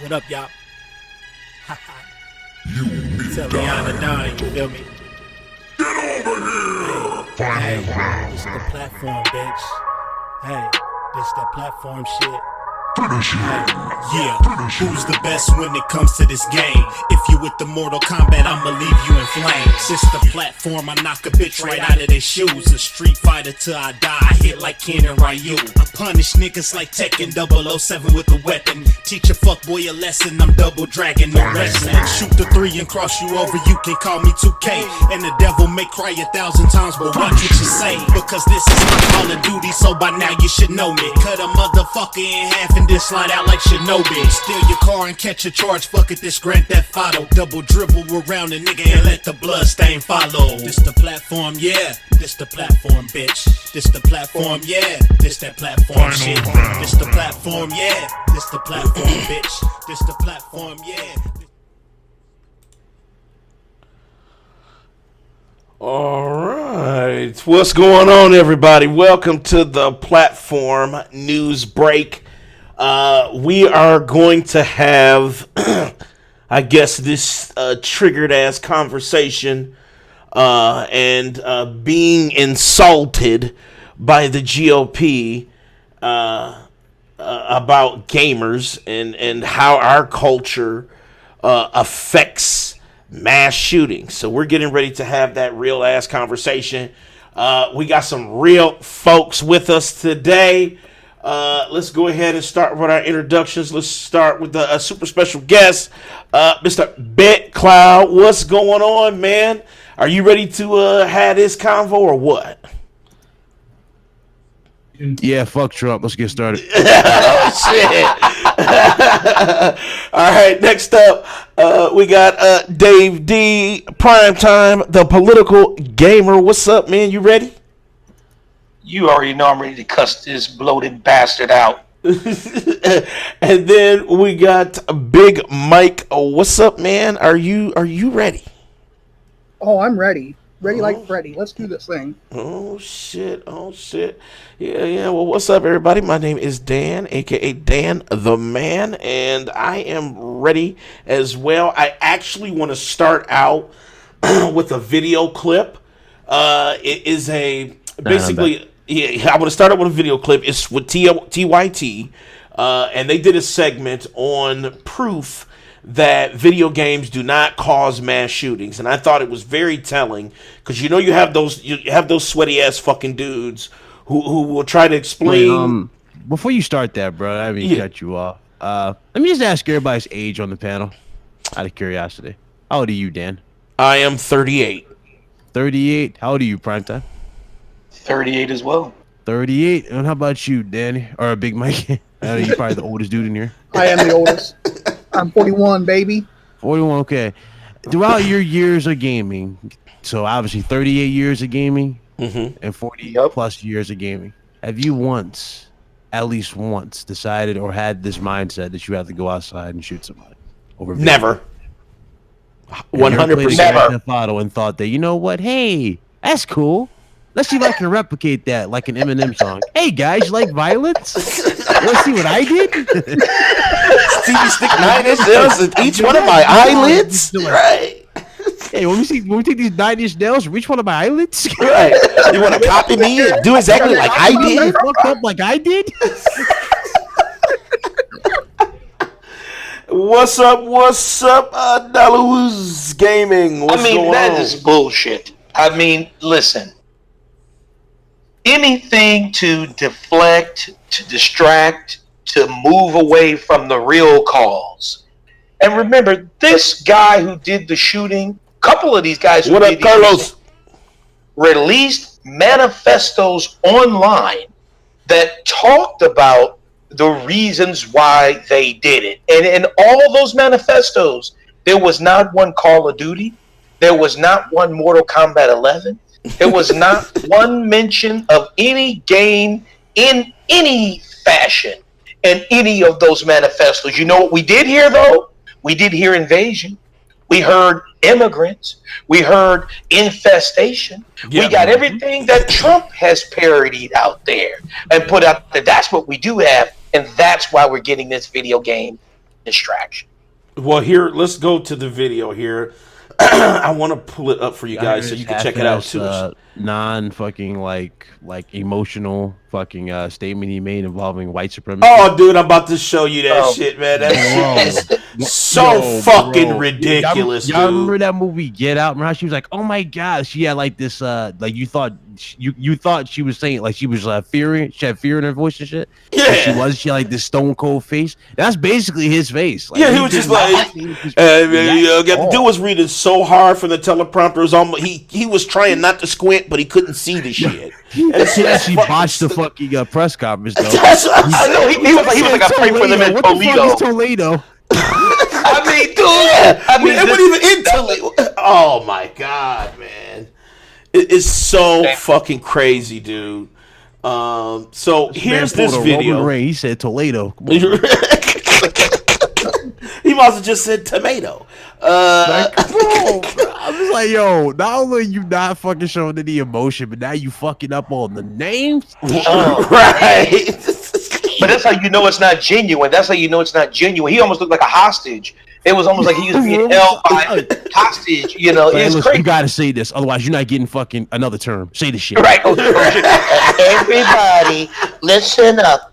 What up, y'all? Tell Rihanna dying, you feel me? Get over here! Hey, this the platform, bitch. Hey, this that platform shit. Finish him! Yeah, who's the best when it comes to this game? If you with the Mortal Kombat, I'ma leave you in flames. This the platform, I knock a bitch right out of their shoes. A street fighter till I die, I hit like Ken and Ryu. I punish niggas like Tekken 007 with a weapon. Teach a fuckboy a lesson, I'm double dragging, no wrestling. Shoot the 3 and cross you over, you can call me 2K. And the devil may cry 1,000 times, but watch what you say. Because this is my Call of Duty, so by now you should know me. Cut a motherfucker in half and then slide out like Shinobi. Steal your car and catch a charge, fuck it, this Grand Theft Auto. Double dribble around a nigga and let the blood stain follow. This the platform, yeah, this the platform, bitch. This the platform, yeah, this that platform shit. This the platform, yeah, this the platform, bitch. This the platform, yeah. All right, what's going on, everybody? Welcome to the platform news break. We are going to have, I guess, this triggered ass conversation and being insulted by the GOP about gamers and how our culture affects mass shootings. So we're getting ready to have that real ass conversation. We got some real folks with us today. Let's go ahead and start with our introductions. Let's start with a super special guest, Mr. Bet Cloud. What's going on, man? Are you ready to have this convo or what? Yeah, fuck Trump. Let's get started. Oh, shit. All right, next up, we got Dave D, Primetime, the political gamer. What's up, man? You ready? You already know I'm ready to cuss this bloated bastard out. And then we got Big Mike. What's up, man? Are you ready? Oh, I'm ready. Ready like Freddy. Let's do this thing. Oh, shit. Oh, shit. Yeah. Well, what's up, everybody? My name is Dan, a.k.a. Dan the Man, and I am ready as well. I actually want to start out with a video clip. It is basically... Yeah, I want to start out with a video clip. It's with TYT, and they did a segment on proof that video games do not cause mass shootings, and I thought it was very telling because you have those sweaty ass fucking dudes who will try to explain. Wait, before you start that, bro, I mean cut you off. Let me just ask everybody's age on the panel, out of curiosity. How old are you, Dan? I am 38. 38. How old are you, Primetime? 38 as well. 38. And how about you, Danny? Or Big Mike? I know you're probably the oldest dude in here. I am the oldest. I'm 41, baby. 41, okay. Throughout your years of gaming, so obviously 38 years of gaming and 40 plus years of gaming, have you at least once, decided or had this mindset that you have to go outside and shoot somebody? Never. 100% never. And thought that, you know what? Hey, that's cool. Let's see if I can replicate that like an Eminem song. Hey guys, you like violence? Let's see what I did. See me stick 9-inch nails in each one of my eyelids. Right. Hey, when we take these 9-inch nails from each one of my eyelids. Right. You want to copy me and do exactly like I did? Fucked up like I did. What's up? Dallas Gaming. What's going on? That is bullshit. I mean, listen. Anything to deflect, to distract, to move away from the real cause. And remember, this guy who did the shooting, a couple of these guys who did Carlos released manifestos online that talked about the reasons why they did it. And in all those manifestos, there was not one Call of Duty. There was not one Mortal Kombat 11. There was not one mention of any game in any fashion in any of those manifestos. You know what we did hear, though? We did hear invasion. We heard immigrants. We heard infestation. Yeah, we got everything that Trump has parodied out there and put out there. That's what we do have, and that's why we're getting this video game distraction. Well, here, let's go to the video here. I want to pull it up for you guys so you can check it out too. Non-fucking like emotional fucking statement he made involving white supremacy. Oh, dude, I'm about to show you that shit, man. That shit is so fucking ridiculous, y'all dude. remember that movie Get Out? Remember how she was like, "Oh my god," she had like this, like you thought she was saying, like she was fearing, she had fear in her voice and shit. Yeah, she had like this stone cold face. That's basically his face. Like, yeah, he was just like, the dude was reading so hard from the teleprompter. It was almost, he was trying not to squint, but he couldn't see the shit. He actually botched the fucking press conference though. I know he was like I pray for them in Toledo. What the fuck is Toledo? I mean, dude. I mean, it wasn't even in Toledo. Oh my god, man. It is so fucking crazy, dude. So here's this video. He said Toledo. He must have just said tomato. Like, bro, I was like, yo, not only are you not fucking showing any emotion, but now you fucking up on the names. Right. But that's how you know it's not genuine. That's how you know it's not genuine. He almost looked like a hostage. It was almost like he was being held by a hostage. You know, it's listen, crazy. you gotta say this, otherwise you're not getting fucking another term. Say the shit. Right. Everybody, listen up.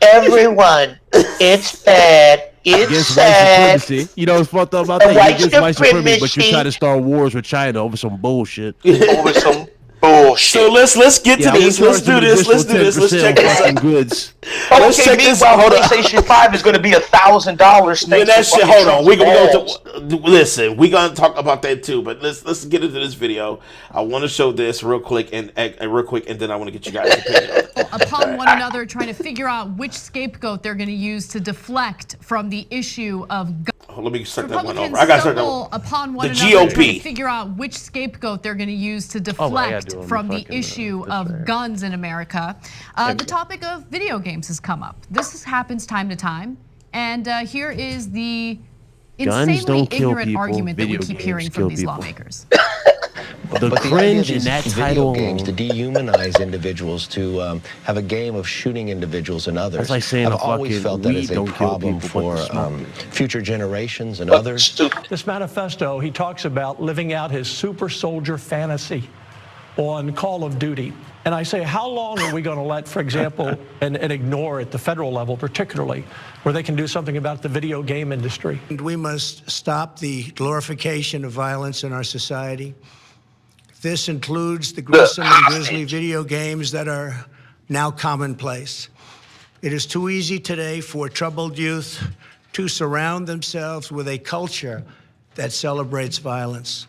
Everyone, it's bad. It's sad. You know what's fucked up about that? You against white supremacy, but you try to start wars with China over some bullshit. Over some bullshit. So let's get to this. Let's do this. Let's do this. Let's check this out. Goods. Let's check this out. Hold on. PlayStation 5 is going to be $1,000. That shit. Hold on. We're gonna go to listen. We're gonna talk about that too. But let's get into this video. I want to show this real quick and then I want to get you guys' opinion. Upon one another, trying to figure out which scapegoat they're going to use to deflect from the issue of. Let me start that one over. I gotta start that one. Upon one the another, GOP. trying to figure out which scapegoat they're going to use to deflect from the issue of guns in America. The topic of video games has come up. This happens time to time, and here is the insanely ignorant argument that we keep hearing from these lawmakers. The cringe in that title games to dehumanize individuals, to have a game of shooting individuals and others. That's like saying I've always felt that is a problem for future generations and others. This manifesto, he talks about living out his super soldier fantasy on Call of Duty. And I say, how long are we going to let, for example, and ignore at the federal level particularly, where they can do something about the video game industry? We must stop the glorification of violence in our society. This includes the gruesome and grisly video games that are now commonplace. It is too easy today for troubled youth to surround themselves with a culture that celebrates violence.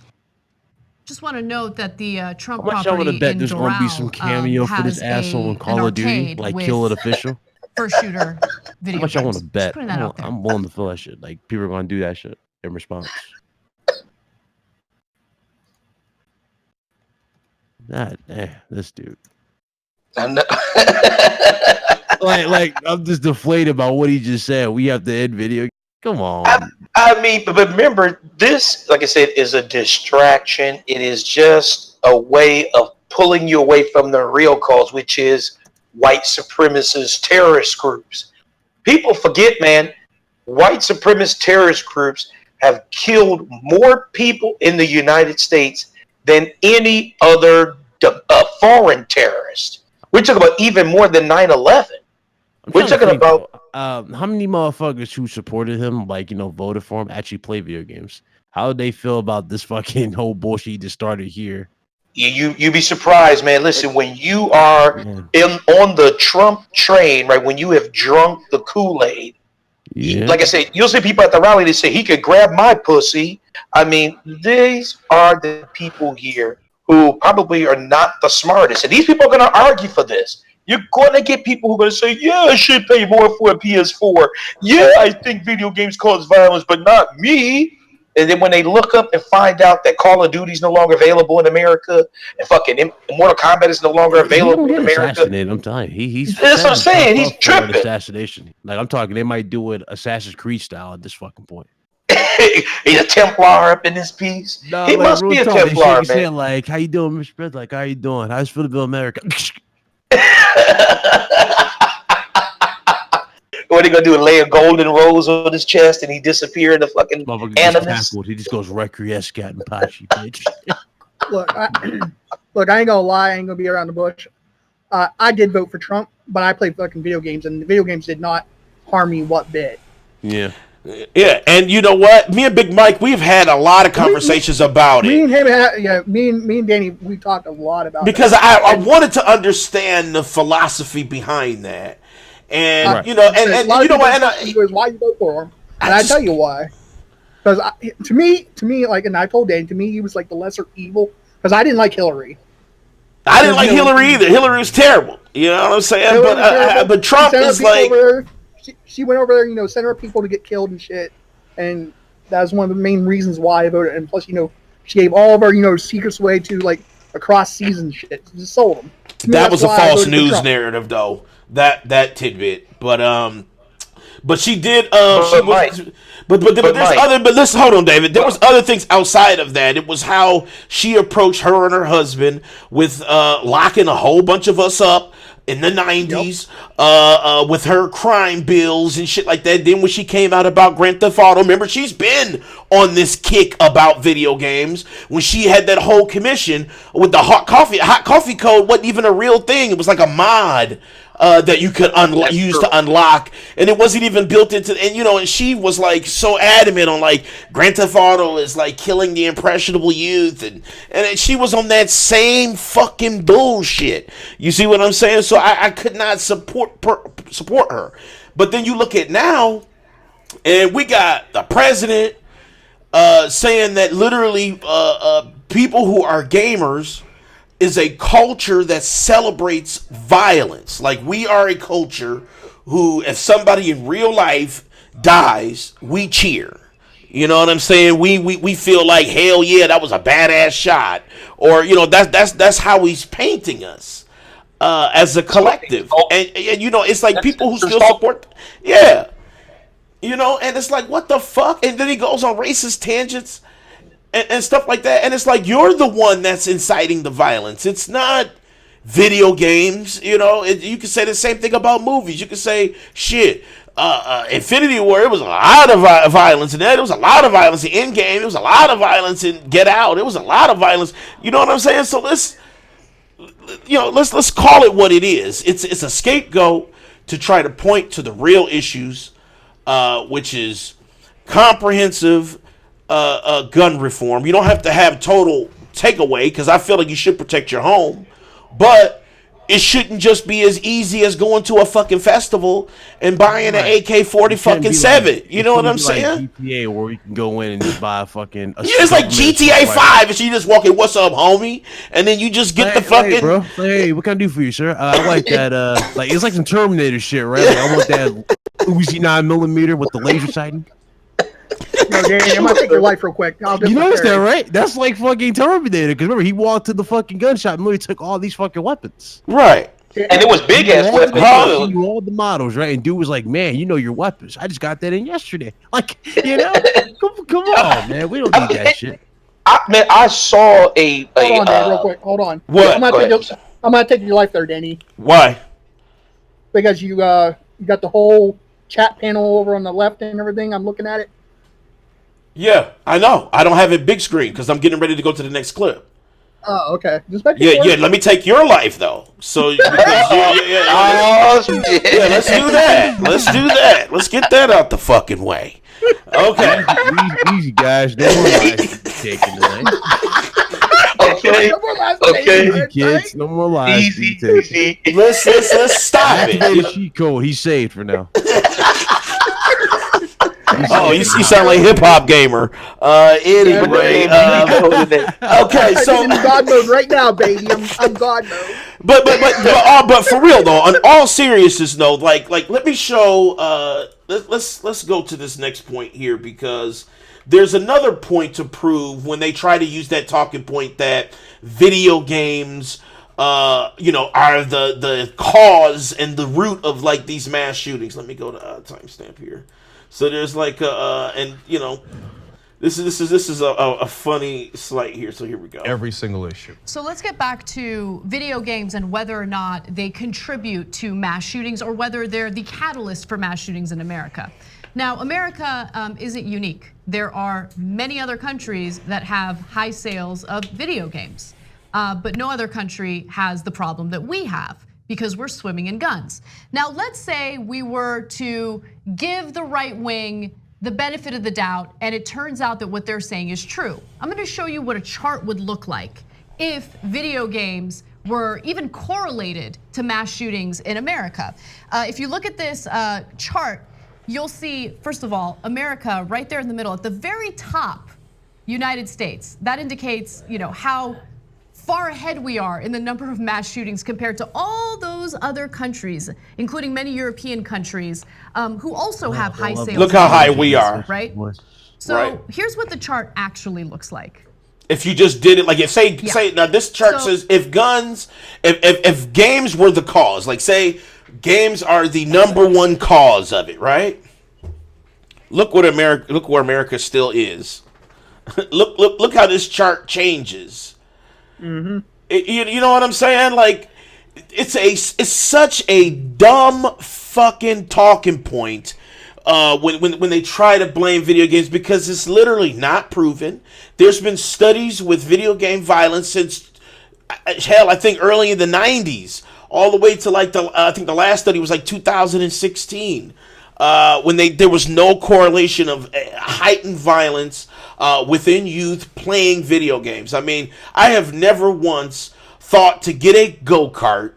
Just want to note that the Trump property in Doral, I want to bet there's going to be some cameo for this asshole in Call of Duty, like Kill It Official. First shooter video. How much I want to bet? I'm willing to feel that shit. Like people are going to do that shit in response. God damn, this dude. I'm not like I'm just deflated by what he just said. We have to end video. Come on. I mean, but remember, this, like I said, is a distraction. It is just a way of pulling you away from the real cause, which is white supremacist terrorist groups. People forget, man, white supremacist terrorist groups have killed more people in the United States than any other foreign terrorist. We're talking about even more than 9/11. We're talking about how many motherfuckers who supported him, like, you know, voted for him, actually play video games. How do they feel about this fucking whole bullshit he just started here? You'd be surprised, man. Listen, when you are on the Trump train, right, when you have drunk the Kool-Aid, like I said, you'll see people at the rally that say he could grab my pussy. I mean, these are the people here who probably are not the smartest. And these people are going to argue for this. You're going to get people who are going to say, yeah, I should pay more for a PS4. Yeah, I think video games cause violence, but not me. And then when they look up and find out that Call of Duty is no longer available in America, and fucking Mortal Kombat is no longer available in America. I'm telling you, he's that's what I'm saying. He's tripping. Assassination. Like, I'm talking, they might do it Assassin's Creed style at this fucking point. He's a Templar up in this piece. No, he like, must be a Templar, man. Like, how you doing, Mr. Brett? Like, how you doing? How's Philadelphia, America? When what are they gonna do? Lay a golden rose on his chest and he disappear in the fucking animus? He just goes Requiescat and Pachi, bitch. Look, I ain't gonna lie. I ain't gonna be around the bush. I did vote for Trump, but I played fucking video games, and the video games did not harm me what bit. Yeah. Yeah, and you know what? Me and Big Mike, we've had a lot of conversations about it. Me and him, me and Danny, we talked a lot about it. Because I wanted to understand the philosophy behind that. And, you know, and you know what? And why you vote for him? And I tell you why. Because to me, like, and I told Danny, to me, he was like the lesser evil. Because I didn't like Hillary. I didn't like Hillary either. Hillary was terrible. You know what I'm saying? But Trump is like... She went over there, you know, sent her people to get killed and shit. And that was one of the main reasons why I voted. And plus, you know, she gave all of our, you know, secrets away to, like, across season shit. Just sold them. That was a false news narrative, though. That tidbit. But she did. But listen, hold on, David. There was other things outside of that. It was how she approached her and her husband with locking a whole bunch of us up in the 90s, with her crime bills and shit like that. Then when she came out about Grand Theft Auto, remember, she's been on this kick about video games. When she had that whole commission with the hot coffee code wasn't even a real thing. It was like a mod that you could use to unlock, and it wasn't even built into. And you know, and she was like so adamant on like Grand Theft Auto is like killing the impressionable youth, and she was on that same fucking bullshit. You see what I'm saying? So I could not support her. But then you look at now, and we got the president saying that literally people who are gamers is a culture that celebrates violence. Like, we are a culture who, if somebody in real life dies, we cheer. You know what I'm saying? We feel like, hell yeah, that was a badass shot. Or, you know, that's how he's painting us as a collective. And you know, it's like people who still support. Yeah. You know, and it's like, what the fuck? And then he goes on racist tangents and stuff like that, and it's like, you're the one that's inciting the violence. It's not video games, you know. You can say the same thing about movies. You can say, shit, Infinity War, it was a lot of violence in that. It was a lot of violence in Endgame. It was a lot of violence in Get Out. It was a lot of violence. You know what I'm saying? So let's call it what it is. It's a scapegoat to try to point to the real issues, which is comprehensive gun reform. You don't have to have total takeaway, because I feel like you should protect your home, but it shouldn't just be as easy as going to a fucking festival and buying an AK-47 fucking 7. You know what I'm saying? Like GTA, where you can go in and just buy a fucking. It's like GTA 5, and she just walk in, "What's up, homie?" And then you just get the fucking. Hey, bro. Hey, what can I do for you, sir? I like that. Like, it's like some Terminator shit, right? Like, I want that Uzi 9mm with the laser sighting. No, Danny, I'm gonna take your life real quick. You noticed that, right? That's like fucking Terminator. Because remember, he walked to the fucking gunshop and literally took all these fucking weapons. Right. And it was big ass weapons. All the models, right? And dude was like, "Man, you know your weapons. I just got that in yesterday." Like, you know, come on, man. We don't need that shit. I saw a. Hold on, Dad, real quick. Hold on. What? I'm gonna take your life there, Danny. Why? Because you got the whole chat panel over on the left and everything. I'm looking at it. Yeah, I know. I don't have it big screen because I'm getting ready to go to the next clip. Oh, okay. Yeah. Let me take your life though. So, let's do that. Let's get that out the fucking way. Okay. Easy guys. No more lives taken tonight. Okay. Easy kids. No more lives. Easy. Let's stop it. Cheat code. He's saved for now. Oh, you sound like hip hop gamer. Anyway, okay, so I'm in God mode right now, baby. I'm God mode. But for real though, on all seriousness though, like let me show. Let's go to this next point here, because there's another point to prove when they try to use that talking point that video games, are the cause and the root of like these mass shootings. Let me go to timestamp here. So there's like and This is a funny slight here. So here we go. Every single issue. So let's get back to video games and whether or not they contribute to mass shootings or whether they're the catalyst for mass shootings in America. Now, America isn't unique. There are many other countries that have high sales of video games, but no other country has the problem that we have because we're swimming in guns. Now, let's say we were to give the right wing the benefit of the doubt, and it turns out that what they're saying is true. I'm gonna show you what a chart would look like if video games were even correlated to mass shootings in America. If you look at this chart, you'll see, first of all, America right there in the middle, at the very top, United States. That indicates, how far ahead we are in the number of mass shootings compared to all those other countries, including many European countries who also have high sales. Look how high we are. Right? So here's what the chart actually looks like. If you just did it, like say now this chart says if games were the cause, like say games are the number one cause of it, right? Look where America still is. look how this chart changes. Mm-hmm. You know what I'm saying? Like, it's such a dumb fucking talking point when they try to blame video games because it's literally not proven. There's been studies with video game violence since hell, I think early in the 90s, all the way to like I think the last study was like 2016. When there was no correlation of heightened violence within youth playing video games. I mean, I have never once thought to get a go-kart,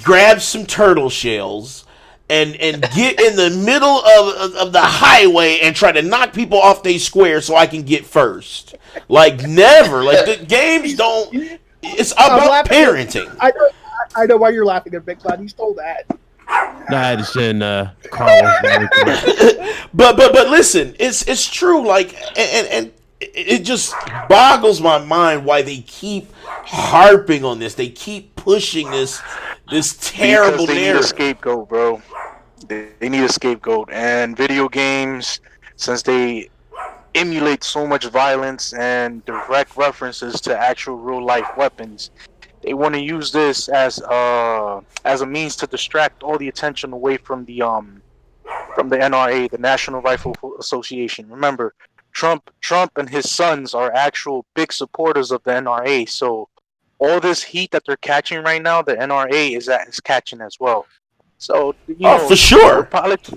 grab some turtle shells, and get in the middle of the highway and try to knock people off their square so I can get first. Like, never. Like, the games don't... It's about parenting. I know why you're laughing at Big Cloud. He stole that. Nah, I just send Carlos. but listen, it's true. Like, and it just boggles my mind why they keep harping on this. They keep pushing this terrible because they narrative. Need a scapegoat, bro. They need a scapegoat, and video games, since they emulate so much violence and direct references to actual real life weapons, they want to use this as a means to distract all the attention away from the NRA, the National Rifle Association. Remember, Trump and his sons are actual big supporters of the NRA. So all this heat that they're catching right now, the NRA is catching as well. So for sure. Politics.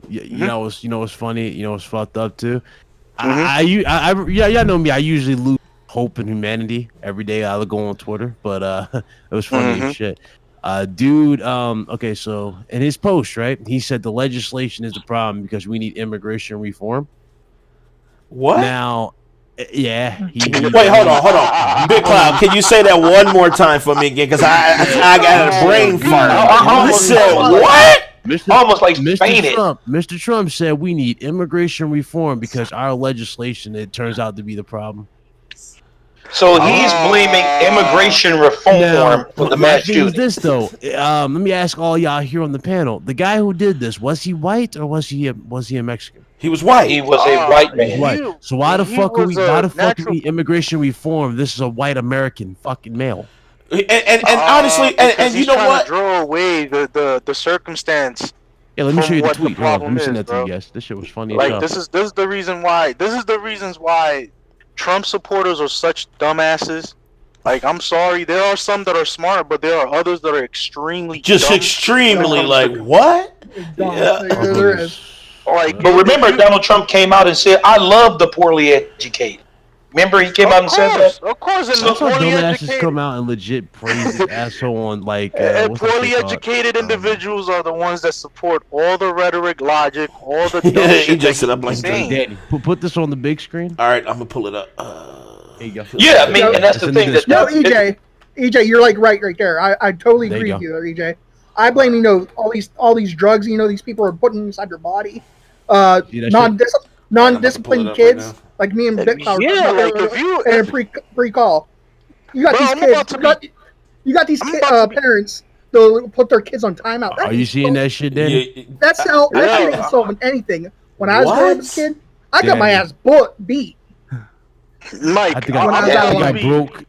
You know what's funny? You know what's fucked up too? Y'all know me. I usually lose hope in humanity every day. I would go on Twitter, but it was funny as shit. Dude, okay, so in his post, right, he said the legislation is the problem because we need immigration reform. What? Now, yeah. Wait, hold on. Big Cloud, can you say that one more time for me again? Because I got a brain fart. You said what? Almost like fainted. Mr. Trump said we need immigration reform because our legislation, it turns out to be the problem. So he's blaming immigration reform for the mass shooting. This though, let me ask all y'all here on the panel: the guy who did this, was he white or was he a Mexican? He was white. He was a white man. White. So why the fuck are we immigration reform? This is a white American fucking male. And honestly, and you know what? Draw away the circumstance. Yeah, let me show you the tweet. Let me send that to you guys. This shit was funny. Like this is the reason why. This is the reasons why Trump supporters are such dumbasses. Like, I'm sorry, there are some that are smart, but there are others that are extremely like what? Yeah, there is. Like, but remember, Donald Trump came out and said, "I love the poorly educated." Remember, he came out and said that. Of course, and the poorly educated come out and legit praise the asshole on like. Poorly educated individuals are the ones that support all the rhetoric, logic, all the. Dumb shit he just said, "I'm like Daddy, put this on the big screen." All right, I'm gonna pull it up. There you go. Yeah, I mean, and that's the thing. No, EJ, you're like right there. I totally agree with you there, EJ. I blame all these drugs these people are putting inside their body. Non-disciplined kids like me and Big Cloud. Yeah, like if you and pre-call, you got these kids. You got these parents. They'll put their kids on timeout. Are you seeing that shit, Danny? That's how I can't solve anything. When I was growing up as a kid, I got my ass beat. Mike,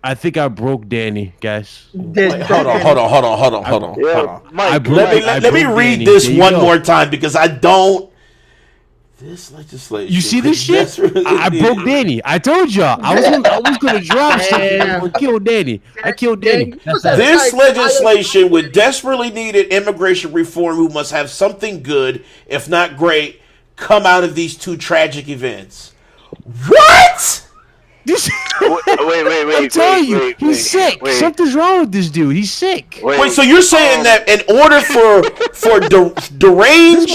I think I broke Danny, guys. Wait, hold on. Yeah, Mike, Let me read this one more time because I don't. This legislation. You see this shit? I broke Danny. I told y'all. I was gonna drop something and kill Danny. I killed Danny. This legislation with desperately needed immigration reform who must have something good, if not great, come out of these two tragic events. What? Wait. I'm telling you, he's sick. Something's wrong with this dude. He's sick. Wait, so you're saying that in order for deranged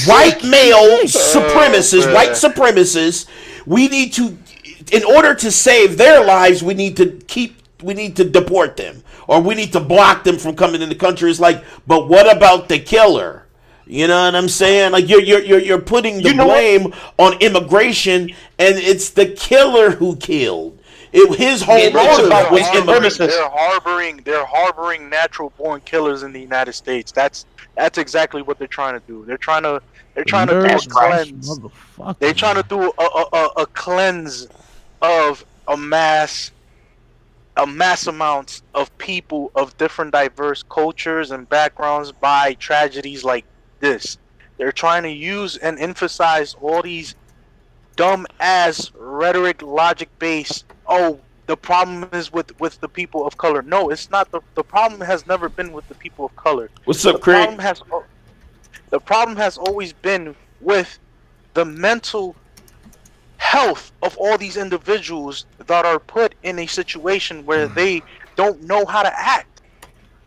white male supremacists, we need to, in order to save their lives, we need to deport them, or we need to block them from coming in the country. It's like, but what about the killer? You know what I'm saying? Like you're putting the blame on immigration, and it's the killer who killed. His whole motive was immigration. They're harboring natural-born killers in the United States. That's exactly what they're trying to do. They're trying to do a cleanse. They're trying to do a cleanse of a mass amounts of people of different diverse cultures and backgrounds by tragedies like this. They're trying to use and emphasize all these dumb ass rhetoric, logic based. Oh, the problem is with the people of color. No, it's not. The problem has never been with the people of color. What's up, Craig? The problem has always been with the mental health of all these individuals that are put in a situation where they don't know how to act.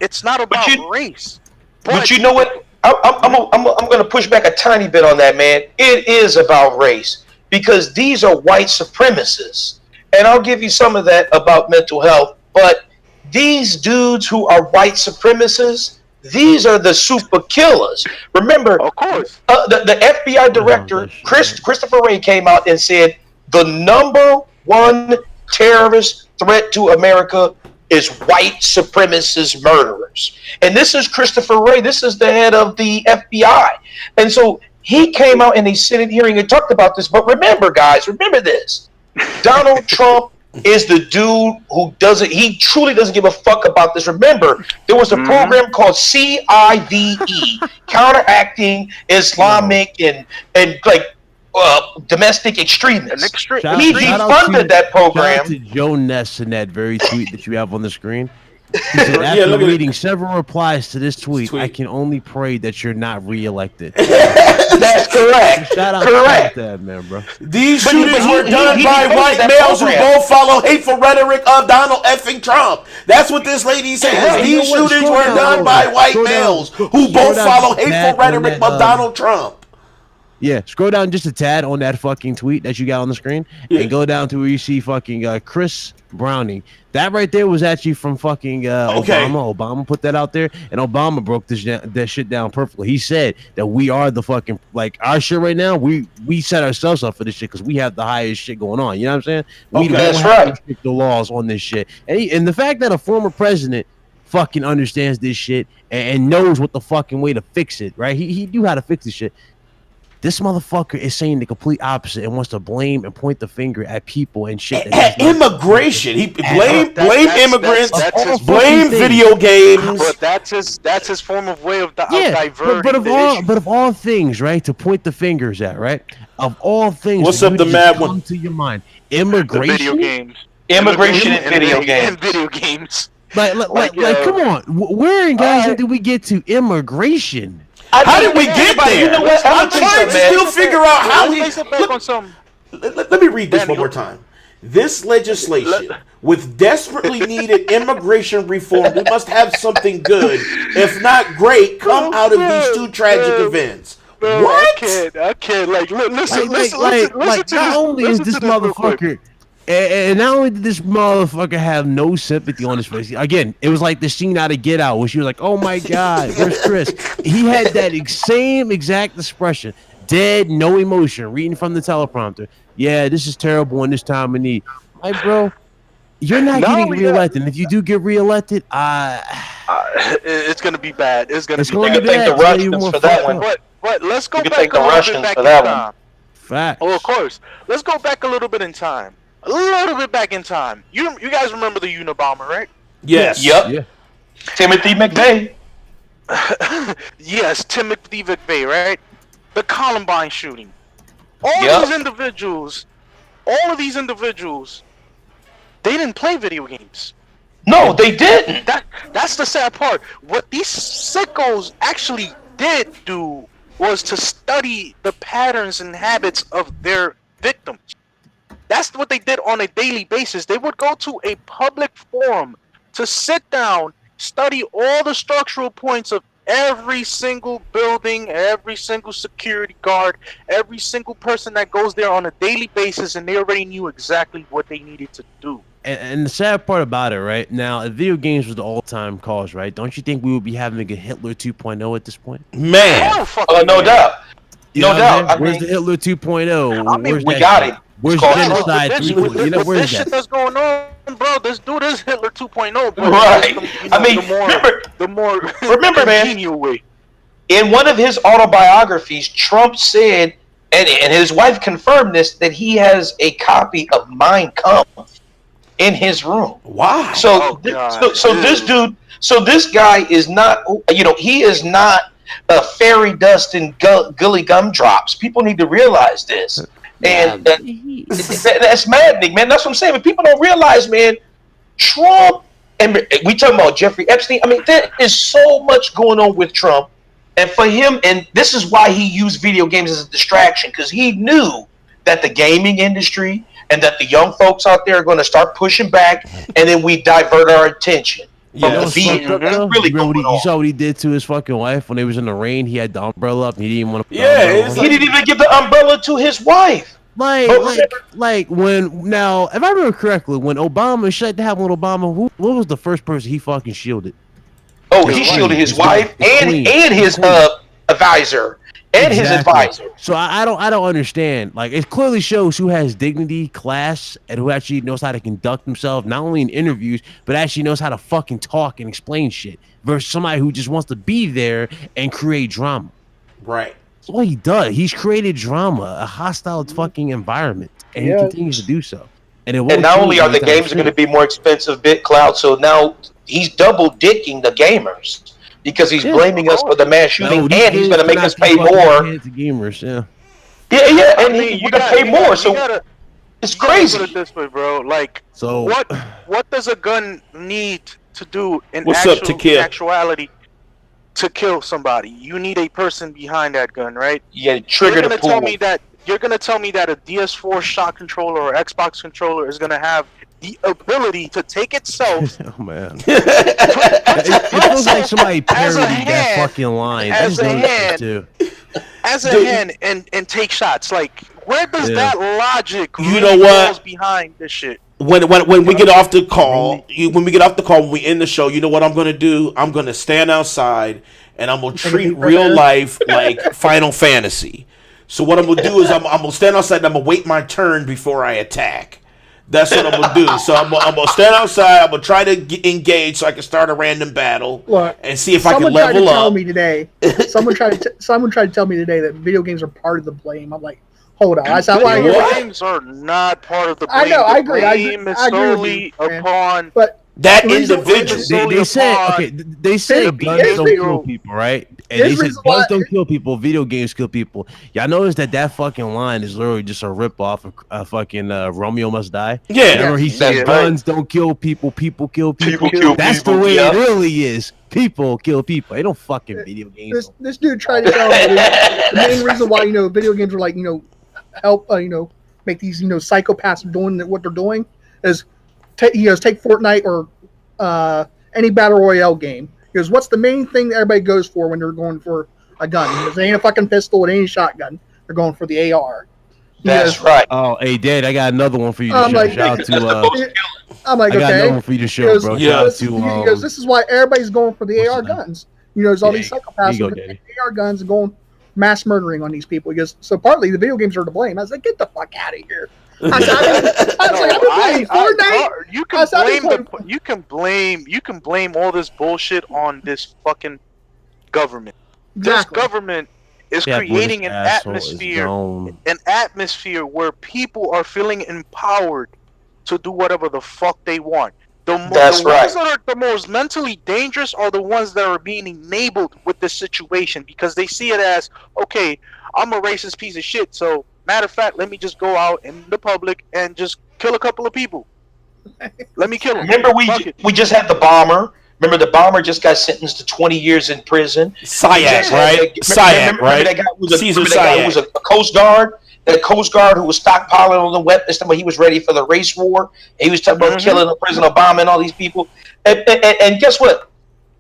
It's not about race. But you know what? I'm going to push back a tiny bit on that, man. It is about race because these are white supremacists. And I'll give you some of that about mental health. But these dudes who are white supremacists, these are the super killers. Remember, of course, the FBI director, Christopher Wray, came out and said the #1 terrorist threat to America is white supremacist murderers. And this is Christopher Wray. This is the head of the FBI. And so he came out in a Senate hearing and talked about this. But remember, guys, remember this. Donald Trump is the dude who he truly doesn't give a fuck about this. Remember, there was a program called CIVE, Counteracting Islamic and like domestic extremists. He defunded that program. Shout out to Joe Ness in that very tweet that you have on the screen. He said, after reading several replies to this tweet, I can only pray that you're not reelected. That's correct. Shout out to that, man, bro. These shootings were done by white males who both follow hateful rhetoric of Donald effing Trump. That's what this lady says. These shootings were done by white males who both follow hateful rhetoric of Donald Trump. Yeah, scroll down just a tad on that fucking tweet that you got on the screen, and go down to where you see fucking Chris Browning. That right there was actually from fucking Obama. Obama put that out there, and Obama broke that shit down perfectly. He said that we are the fucking, like, our shit right now, we set ourselves up for this shit because we have the highest shit going on. You know what I'm saying? We don't have to restrict the laws on this shit. And the fact that a former president fucking understands this shit and knows what the fucking way to fix it, right? He knew how to fix this shit. This motherfucker is saying the complete opposite and wants to blame and point the finger at people and shit. At immigration, he blame immigrants, blame video games. But that's his form of way of diverting. But of all things, right, to point the fingers at, right? Of all things, what's up, the mad one? To your mind, immigration, video games, immigration, and video games, and video games. Like, come on, where in Gaza did we get to immigration? How did we get there? You know what? I'm trying to still figure out how he. Let me read this one more time. This legislation, with desperately needed immigration reform, we must have something good, if not great, come out of these two tragic events. What? I can't. Like, listen to not only is this motherfucker. And not only did this motherfucker have no sympathy on his face, again, it was like the scene out of Get Out where she was like, oh my God, where's Chris? He had that same exact expression, dead, no emotion, reading from the teleprompter. Yeah, this is terrible in this time of need. Like, bro, you're not getting reelected. And if you do get reelected, it's going to be bad. It's going to be bad. You can thank the Russians for that one. But let's go back to the Russians for that one. Facts. Oh, of course. Let's go back a little bit in time. A little bit back in time. You guys remember the Unabomber, right? Yes. Yep. Yeah. Timothy McVeigh. Yes, Timothy McVeigh, right? The Columbine shooting. All Yep. of these individuals, they didn't play video games. No, they didn't. That's the sad part. What these sickos actually did do was to study the patterns and habits of their victims. That's what they did on a daily basis. They would go to a public forum to sit down, study all the structural points of every single building, every single security guard, every single person that goes there on a daily basis, and they already knew exactly what they needed to do. And the sad part about it, right now, if video games was the all-time cause, right? Don't you think we would be having a Hitler 2.0 at this point? Man. No doubt. No doubt. I Where's mean, the Hitler 2.0? I mean, Where's we that got shit? it. Where's It's called genocide 3.0? You know, With where's this shit that? that's going on, bro, this dude is Hitler 2.0. But Right. I mean, the more remember, man, congenial way. in one of his autobiographies, Trump said, and his wife confirmed this, that he has a copy of Mein Kampf in his room. Wow. So, so this guy is not, he is not a fairy dust and gully gumdrops. People need to realize this. And that's maddening, man. That's what I'm saying. But people don't realize, man, Trump, and we talking about Jeffrey Epstein. I mean, there is so much going on with Trump. And for him, and this is why he used video games as a distraction, because he knew that the gaming industry and that the young folks out there are going to start pushing back, and then we divert our attention from the video. That's really going on. You saw what he did to his fucking wife when they was in the rain. He had the umbrella up. And he didn't want to. He didn't even give the umbrella to his wife. Like when now, if I remember correctly, when Obama shut down with Obama, what was the first person he fucking shielded? Oh, he shielded his wife and his advisor and his advisor. So I don't understand. Like, it clearly shows who has dignity, class, and who actually knows how to conduct himself, not only in interviews, but actually knows how to fucking talk and explain shit, versus somebody who just wants to be there and create drama. Right. That's what he does. He's created drama, a hostile fucking environment, and he continues to do so. And not only are the games going to be more expensive, BitCloud, so now he's double dicking the gamers because he's blaming us for the mass shooting, and he's going to make us pay more. Gamers, and we're going to pay more. So it's crazy. Put it this way, bro. Like, so what does a gun need to do in actuality to kill somebody? You need a person behind that gun, right? Yeah, trigger the pool. You're gonna tell me that a DS4 shot controller or Xbox controller is gonna have the ability to take itself? Oh man, it feels like somebody parodied that fucking line. As a hand, and take shots. Like, where does that logic? You know what? Behind this shit. When we get off the call, when we end the show, you know what I'm gonna do? I'm gonna stand outside and I'm gonna treat real life like Final Fantasy. So what I'm gonna do is I'm gonna stand outside and I'm gonna wait my turn before I attack. That's what I'm gonna do. So I'm gonna stand outside. I'm gonna try to engage so I can start a random battle and see if I can level up. Someone tried to tell me today that video games are part of the blame. I'm like, hold on. Video games are not part of the blame. I know. I agree. The blame is solely upon that individual. They say guns don't kill people, right? And they said guns don't kill people, video games kill people. Y'all notice that fucking line is literally just a ripoff of fucking Romeo Must Die? Yeah. Remember he said guns don't kill people, people kill people. That's the way it really is. People kill people. They don't fucking video games. This dude tried to tell me the main reason why video games are like help make these psychopaths doing what they're doing is take Fortnite or any battle royale game. Because what's the main thing that everybody goes for when they're going for a gun? It ain't a fucking pistol, it ain't a shotgun. They're going for the AR. That's right. Oh, hey, Dad, I got another one for you to show. Shout out to I'm like, I got another one for you to show, bro. Shout out to this is why everybody's going for the AR guns. There's all these psychopaths with AR guns and going mass murdering on these people. Because so partly the video games are to blame. I was like, get the fuck out of here. I was like, Fortnite. You can blame all this bullshit on this fucking government. Exactly. This government is creating an atmosphere where people are feeling empowered to do whatever the fuck they want. The ones that are the most mentally dangerous are the ones that are being enabled with this situation because they see it as, okay, I'm a racist piece of shit, so matter of fact, let me just go out in the public and just kill a couple of people. Let me kill them. Remember, we just had the bomber. Remember, the bomber just got sentenced to 20 years in prison. Syatt, right? Syatt, right? Remember that guy who was a Coast Guard? That Coast Guard who was stockpiling all the weapons, he was ready for the race war. And he was talking about killing President Obama and all these people. And guess what?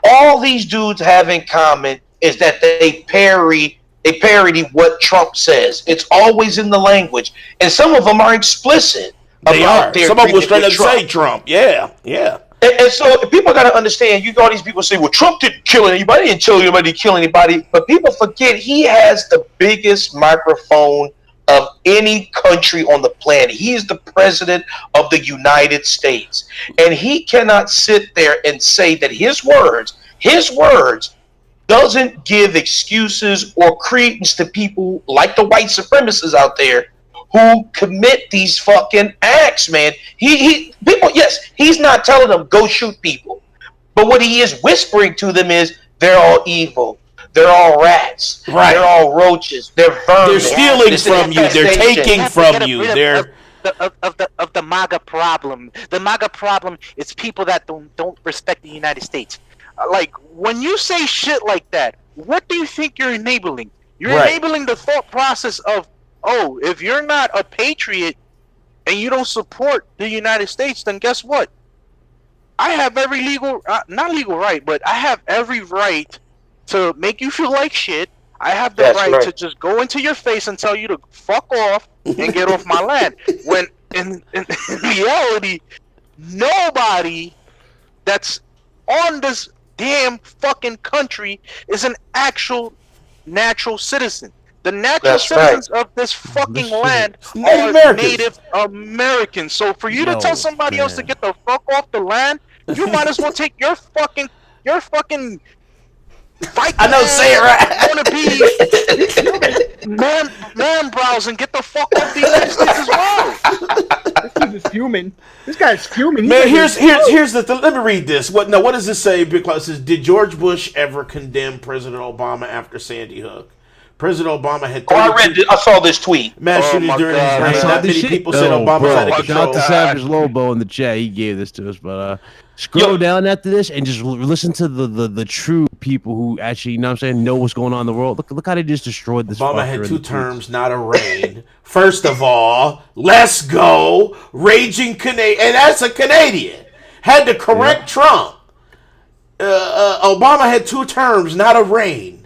All these dudes have in common is that they parody what Trump says. It's always in the language. And some of them are explicit. They are. Some of them will straight up say Trump. Yeah. And so people got to understand, all these people say, well, Trump didn't kill anybody. He didn't tell anybody to kill anybody. But people forget he has the biggest microphone of any country on the planet. He is the president of the United States. And he cannot sit there and say that his words doesn't give excuses or credence to people like the white supremacists out there who commit these fucking acts, man. People, yes, he's not telling them go shoot people, but what he is whispering to them is they're all evil, they're all rats, they're all roaches, they're vermin. They're stealing from you, they're taking from you. They're of the MAGA problem. The MAGA problem is people that don't respect the United States. Like when you say shit like that, what do you think you're enabling? You're enabling the thought process of, oh, if you're not a patriot and you don't support the United States, then guess what? I have every not legal right, but I have every right to make you feel like shit. I have the right to just go into your face and tell you to fuck off and get off my land. When in reality, nobody that's on this damn fucking country is an actual natural citizen. The natural citizens of this fucking land are Native Americans. So for you to tell somebody else to get the fuck off the land, you might as well take your fucking fight. I know, say it right. Man brows and get the fuck off the United States as well. This dude is fuming. This guy's fuming. Man, here's the thing. Let me read this. What does this say? Because it says, did George Bush ever condemn President Obama after Sandy Hook? President Obama had. I saw this tweet. Mass shootings during his reign. Not many people said Obama was out of control. Shout out to Savage Lobo in the chat. He gave this to us, but scroll down after this and just listen to the true people who actually, you know what I'm saying, know what's going on in the world. Look how they just destroyed this. Obama had 2 terms, not a reign. First of all, let's go, raging Canadian, and that's a Canadian. Had to correct Trump. Obama had 2 terms, not a reign.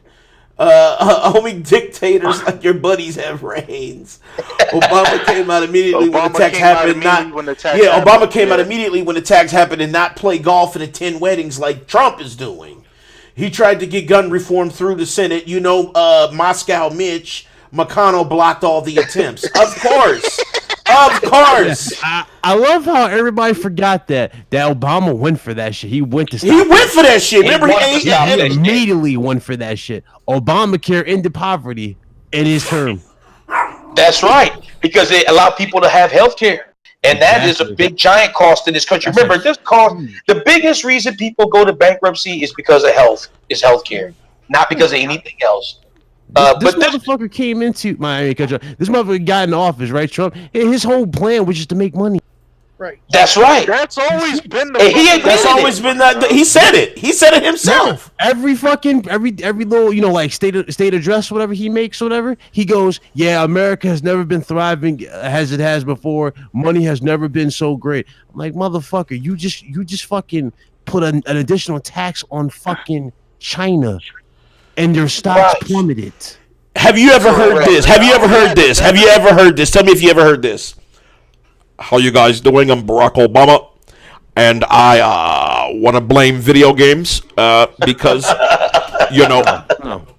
Only dictators like your buddies have reigns. Obama came out immediately when attacks happened. Obama came out immediately when attacks happened and not play golf and attend weddings like Trump is doing. He tried to get gun reform through the Senate. Moscow Mitch McConnell blocked all the attempts. Of course. Of course. I love how everybody forgot that Obama went for that shit. He went to stop. He went for that shit. Remember, he immediately went for that shit. Obamacare ended poverty in his term. That's right, because they allow people to have health care. And that is a big, giant cost in this country. Remember, this cost, the biggest reason people go to bankruptcy is because of health care, not because of anything else. This motherfucker came into Miami. This motherfucker got in office, right, Trump? And his whole plan was just to make money. Right. That's right. That's always been the. That's always been that. He said it. He said it himself. Every little, like state address, whatever he makes, whatever he goes. Yeah, America has never been thriving as it has before. Money has never been so great. I'm like, motherfucker, you just fucking put an additional tax on fucking China, and their stocks plummeted. Have you ever heard this? Have you ever heard this? Have you ever heard this? Tell me if you ever heard this. How you guys doing? I'm Barack Obama, and I want to blame video games because,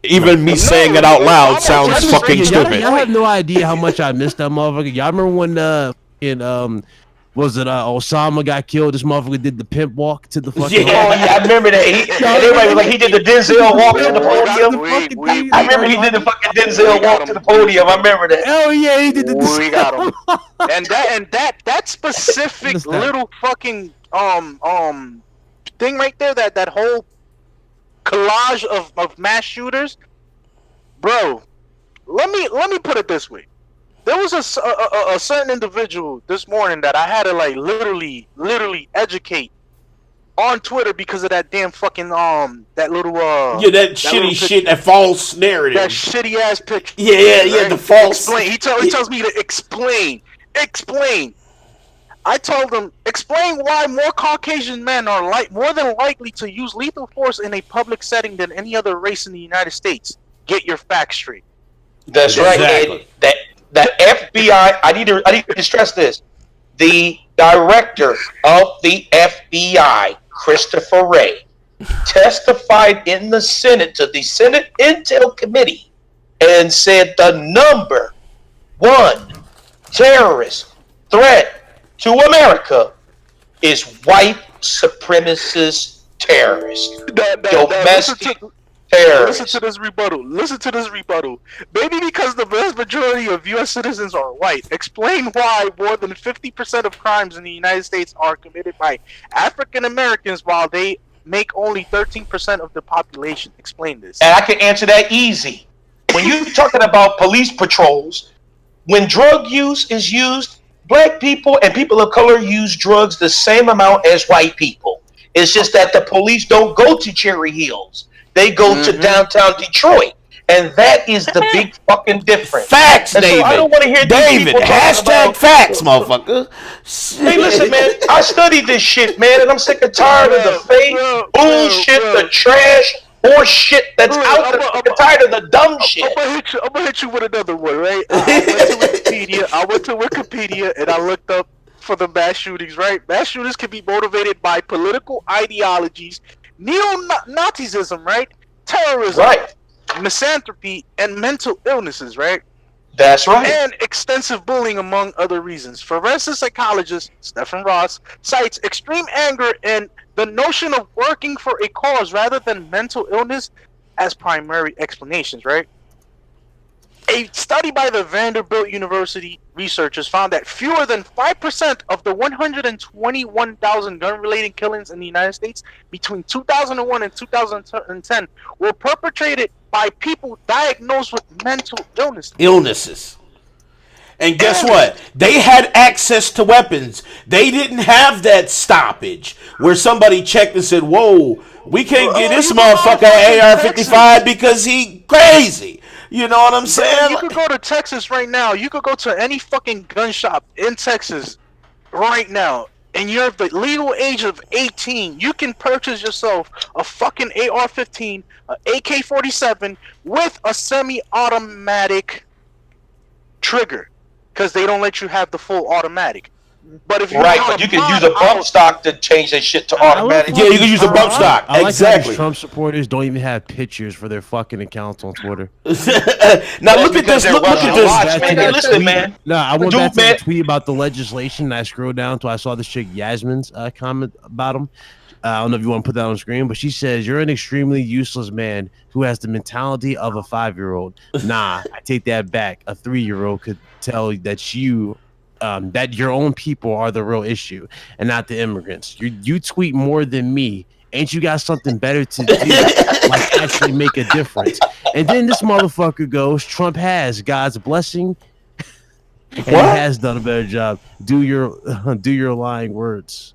even me saying it out loud sounds fucking stupid. Y'all have no idea how much I missed that motherfucker. Y'all remember when Was it Osama got killed? This motherfucker did the pimp walk to the fucking. Yeah, I remember that. And everybody was like, he did the Denzel walk to the podium. I remember he did the fucking Denzel walk to the podium. I remember that. Oh yeah, he did the. We got him. And that specific little fucking thing right there, that whole collage of mass shooters, bro. Let me put it this way. There was a certain individual this morning that I had to like literally educate on Twitter because of that damn fucking that little that shitty shit, that false narrative, that shitty ass picture. Yeah, the false. Explain. He tells me to explain. I told him explain why more Caucasian men are more than likely to use lethal force in a public setting than any other race in the United States. Get your facts straight. That's right. That FBI. I need to stress this. The director of the FBI, Christopher Wray, testified in the Senate to the Senate Intel Committee and said the number one terrorist threat to America is white supremacist terrorists. Domestic terrorists. Listen to this rebuttal. Maybe because the vast majority of U.S. citizens are white. Explain why more than 50% of crimes in the United States are committed by African Americans while they make only 13% of the population. Explain this. And I can answer that easy. When you're talking about police patrols, when drug use is used, black people and people of color use drugs the same amount as white people. It's just that the police don't go to Cherry Hills. They go to downtown Detroit. And that is the big fucking difference. Facts, and David. So I don't want to hear David, hashtag facts, motherfucker. Hey, listen, man. I studied this shit, man, and I'm sick and tired of the fake bullshit, the trash, horse shit that's out there. I'm tired of the dumb shit. I'm gonna hit you with another one, right? I went to Wikipedia and I looked up for the mass shootings, right? Mass shooters can be motivated by political ideologies, neo-Nazism, right? Terrorism, right? Misanthropy, and mental illnesses, right? That's right. And extensive bullying, among other reasons. Forensic psychologist Stephen Ross cites extreme anger and the notion of working for a cause rather than mental illness as primary explanations, right? A study by the Vanderbilt University researchers found that fewer than 5% of the 121,000 gun-related killings in the United States between 2001 and 2010 were perpetrated by people diagnosed with mental illnesses. And guess what? They had access to weapons. They didn't have that stoppage where somebody checked and said, whoa, we can't get this motherfucker an AR-55 because he crazy. You know what I'm saying? You could go to Texas right now. You could go to any fucking gun shop in Texas right now, and you're of the legal age of 18. You can purchase yourself a fucking AR-15, an AK-47 with a semi-automatic trigger, because they don't let you have the full automatic. But if you but you can use a bump stock to change that shit to automatic. Yeah, you can use a bump stock. I like exactly. How these Trump supporters don't even have pictures for their fucking accounts on Twitter. Now look at this. Look at this. Man, listen, man. No, I went back to the tweet about the legislation. And I scrolled down till I saw this chick Yasmin's comment about him. I don't know if you want to put that on screen, but she says, you're an extremely useless man who has the mentality of a 5-year-old. Nah, I take that back. A 3-year-old could tell that that your own people are the real issue and not the immigrants. You tweet more than me. Ain't you got something better to do? Like actually make a difference. And then this motherfucker goes, Trump has God's blessing and he has done a better job. Do your lying words.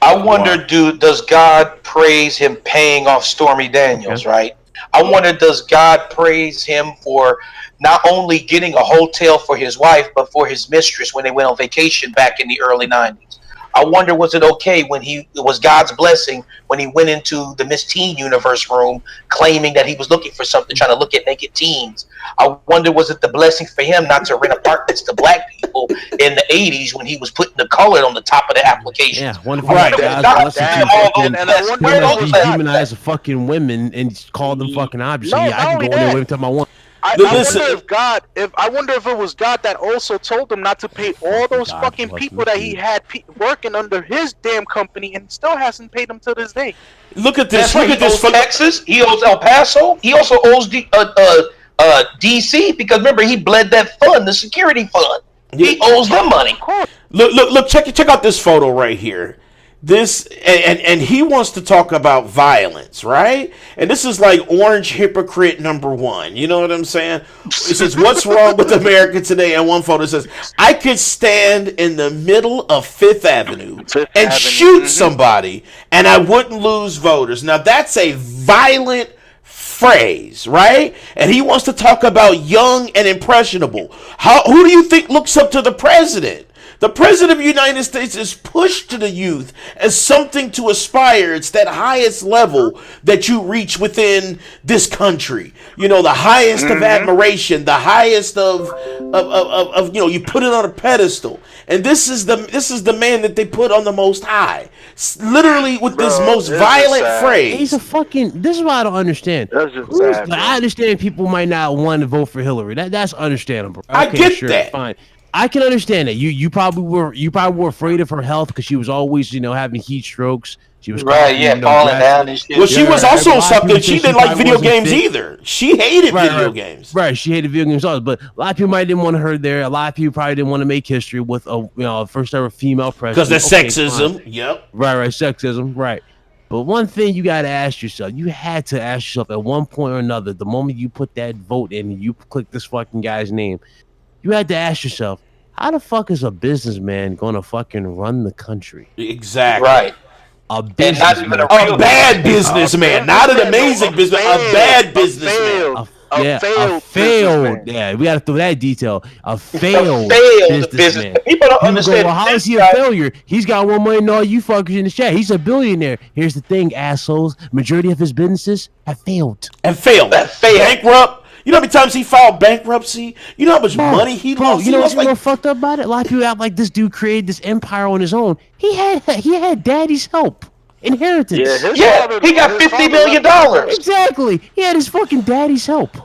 I wonder, does God praise him paying off Stormy Daniels, right? I wonder, does God praise him for not only getting a hotel for his wife, but for his mistress when they went on vacation back in the early 90s? I wonder, was it okay when it was God's blessing when he went into the Miss Teen Universe room claiming that he was looking for something, trying to look at naked teens? I wonder, was it the blessing for him not to rent apartments to black people in the 80s when he was putting the color on the top of the application? Yeah, wonderful. Right. God's blessing to demonize fucking women and call them fucking objects. Yeah, I can go in there with him I want. I wonder if it was God that also told him not to pay all those fucking people that he had working under his damn company and still hasn't paid them to this day. Look at this. That's right. He owes Texas. He owes El Paso. He also owes DC because remember he bled that fund, the security fund. He owes them money. Look! Check out this photo right here. This and he wants to talk about violence, right? And this is like orange hypocrite number one. You know what I'm saying? It says, "What's wrong with America today?" And one photo says, "I could stand in the middle of Fifth Avenue and shoot somebody, and I wouldn't lose voters." Now that's a violent phrase, right? And he wants to talk about young and impressionable. Who do you think looks up to the president? The president of the United States is pushed to the youth as something to aspire. It's that highest level that you reach within this country. You know, the highest of admiration, the highest of you know, you put it on a pedestal. And this is the man that they put on the most high. Literally with this most violent phrase. He's a fucking. This is what I don't understand. That's just sad, I understand people might not want to vote for Hillary. That's understandable. Okay, I get that. Fine. I can understand that. You probably were afraid of her health because she was always, you know, having heat strokes. She was falling down and shit. Well, she was also something. She didn't like video games either. She hated video games. Right, she hated video games also. But a lot of people might didn't want her there. A lot of people probably didn't want to make history with a first ever female president. Because of sexism. Fine. Yep. Right, sexism. Right. But one thing you got to ask yourself, you had to ask yourself at one point or another, the moment you put that vote in and you click this fucking guy's name, you had to ask yourself, how the fuck is a businessman going to fucking run the country? Exactly. Right. A bad businessman, not an amazing businessman, a bad businessman. A failed. Yeah, we got to throw that detail. A failed businessman. People don't understand. Well, how is he a failure? He's got more money than all you fuckers in the chat. He's a billionaire. Here's the thing, assholes. Majority of his businesses have failed. Bankrupt. You know how many times he filed bankruptcy? You know how much money he lost? You know what's fucked up about it? A lot of people act like this dude created this empire on his own. He had daddy's help. Inheritance. Yeah, he got $50 million. Exactly. He had his fucking daddy's help.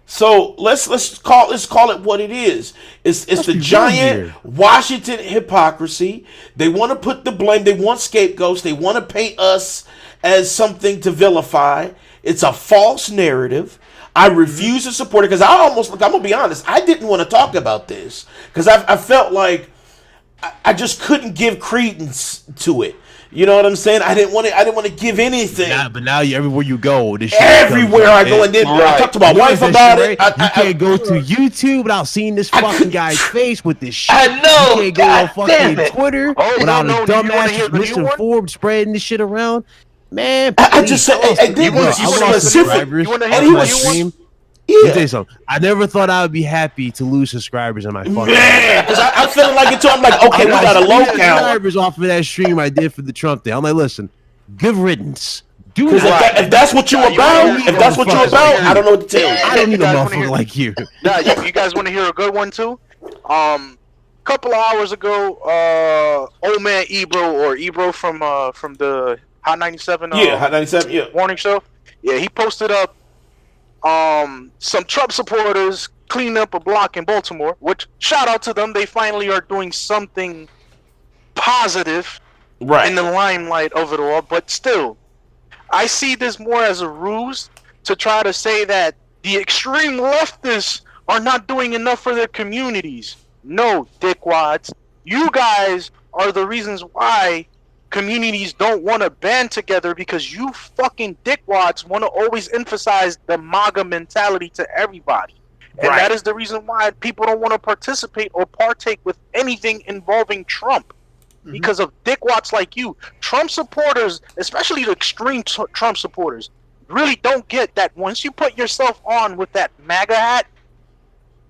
So let's call it what it is. It's the giant Washington hypocrisy. They want to put the blame. They want scapegoats. They want to paint us as something to vilify. It's a false narrative. I refuse to support it because I'm gonna be honest, I didn't want to talk about this because I felt like I just couldn't give credence to it. You know what I'm saying? I didn't want to give anything. But now everywhere you go, this shit everywhere I go, and then I talked to my wife about it. You can't go to YouTube without seeing this fucking guy's face with this shit. I know. You can't go on fucking Twitter without a dumbass misinformed spreading this shit around. Man, I just said, you want to stream? Let me tell you something. I never thought I would be happy to lose subscribers on my fucking because I'm feeling like it too. I'm like, okay, we got a low count. Subscribers off of that stream I did for the Trump thing. I'm like, listen, good riddance. If that's what you're about, I don't know what to tell you. I don't need a motherfucker like you. Nah, you guys want to hear a good one too? Couple of hours ago, old man Ebro from the Hot 97. Hot 97. Morning show. Yeah, he posted up some Trump supporters cleaning up a block in Baltimore. Which shout out to them. They finally are doing something positive in the limelight of it all. But still, I see this more as a ruse to try to say that the extreme leftists are not doing enough for their communities. No, dickwads. You guys are the reasons why communities don't want to band together because you fucking dickwads want to always emphasize the MAGA mentality to everybody. And that is the reason why people don't want to participate or partake with anything involving Trump. Because of dickwads like you. Trump supporters, especially the extreme Trump supporters, really don't get that once you put yourself on with that MAGA hat,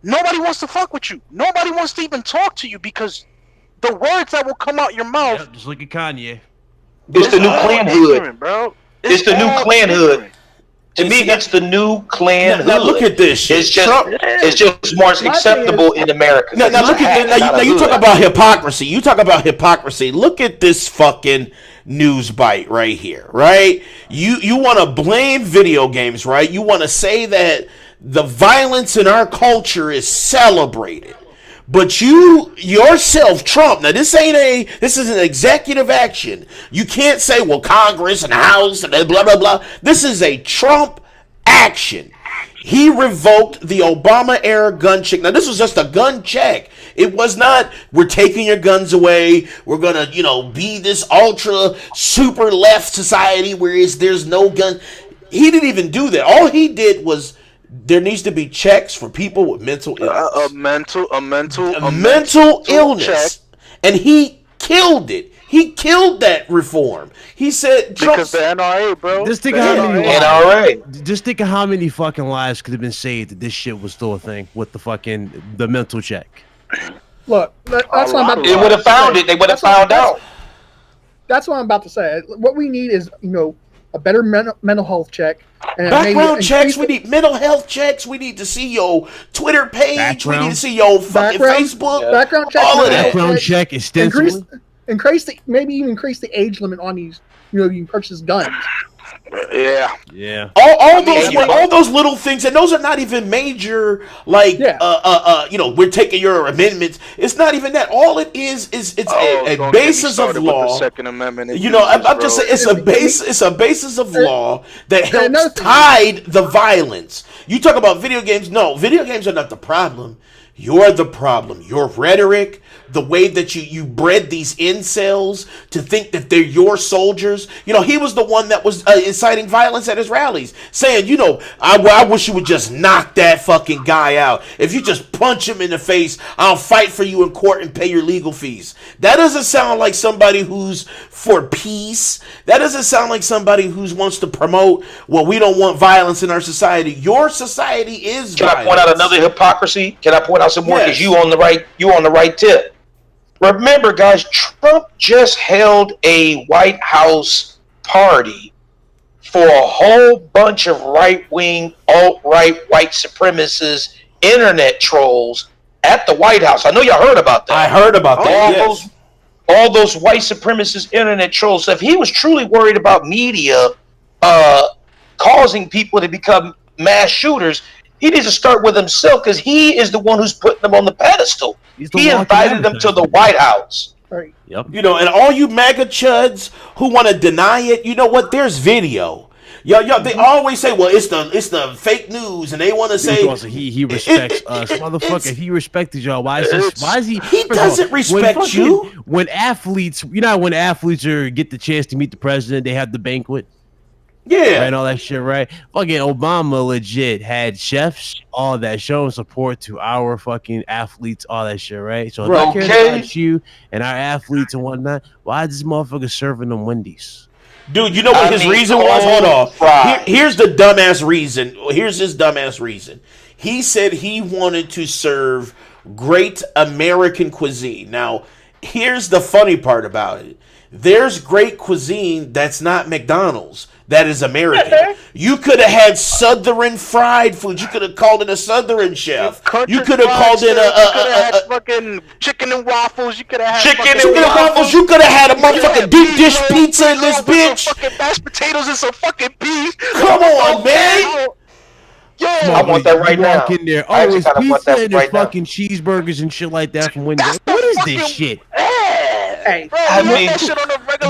nobody wants to fuck with you. Nobody wants to even talk to you because the words that will come out your mouth. Yep, just look at Kanye. It's the new clan hood, bro. It's the new clan hood. To me, it's the new Klan. Now look at this shit. It's just more acceptable in America. Now look at this. Now you talk about hypocrisy. You talk about hypocrisy. Look at this fucking news bite right here, right? You want to blame video games, right? You want to say that the violence in our culture is celebrated. But you yourself, Trump, now this is an executive action. You can't say, well, Congress and the House and blah, blah, blah. This is a Trump action. He revoked the Obama era gun check. Now, this was just a gun check. It was not, we're taking your guns away. We're going to, be this ultra super left society where there's no gun. He didn't even do that. All he did was, there needs to be checks for people with mental illness. A mental illness. Check. And he killed it. He killed that reform. He said because the NRA, bro. Just think of how many fucking lives could have been saved if this shit was still a thing with the mental check. Look, that's what I'm about to say. They would have found it. They would have found out. That's what I'm about to say. What we need is, a better mental health check. And background checks. We need mental health checks. We need to see your Twitter page. We need to see your fucking Facebook. Background check. All of that. Background check extensively. Maybe even increase the age limit on these. You can purchase guns. Yeah. All those little things, and those are not even major. We're taking your amendments. It's not even that. All it is it's a basis of law. The Second Amendment. I'm just saying it's a basis of law that helps tide the violence. You talk about video games. No, video games are not the problem. You're the problem. Your rhetoric, the way that you bred these incels to think that they're your soldiers. He was the one that was inciting violence at his rallies, saying, I wish you would just knock that fucking guy out. If you just punch him in the face, I'll fight for you in court and pay your legal fees. That doesn't sound like somebody who's for peace. That doesn't sound like somebody who wants to promote, well, we don't want violence in our society. Your society is Can violence. I point out another hypocrisy? Can I point out some more? Because you on the right tip. Remember, guys, Trump just held a White House party for a whole bunch of right-wing, alt-right, white supremacist internet trolls at the White House. I know y'all heard about that. I heard about that. All those white supremacist internet trolls. So if he was truly worried about media causing people to become mass shooters, he needs to start with himself because he is the one who's putting them on the pedestal. He invited them to the White House. Right. Yep. And all you MAGA chuds who want to deny it, you know what? There's video. Y'all, they always say, well, it's the fake news, and they want to say he respects us, motherfucker. If he respected y'all, why is he? He doesn't respect you. When athletes, when athletes get the chance to meet the president, they have the banquet. Yeah, and all that shit, right? Fucking Obama legit had chefs, all that, showing support to our fucking athletes, all that shit, right? So if I care about you and our athletes and whatnot, why is this motherfucker serving them Wendy's? Dude, you know what his reason was? Hold on. Here's the dumbass reason. Here's his dumbass reason. He said he wanted to serve great American cuisine. Now, here's the funny part about it. There's great cuisine that's not McDonald's. That is American. You could have had Southern fried food. You could have called it a Southern chef. You could have called it a fucking chicken and waffles. You could have had chicken and waffles. You could have had a motherfucking deep dish pizza in this bitch. Fucking mashed potatoes and some fucking beef. Come on, man. Yeah, I want that right now. Walk in there. Oh, it's pizza and there's fucking cheeseburgers and shit like that from Wendy's. What is this shit? Hey, I mean,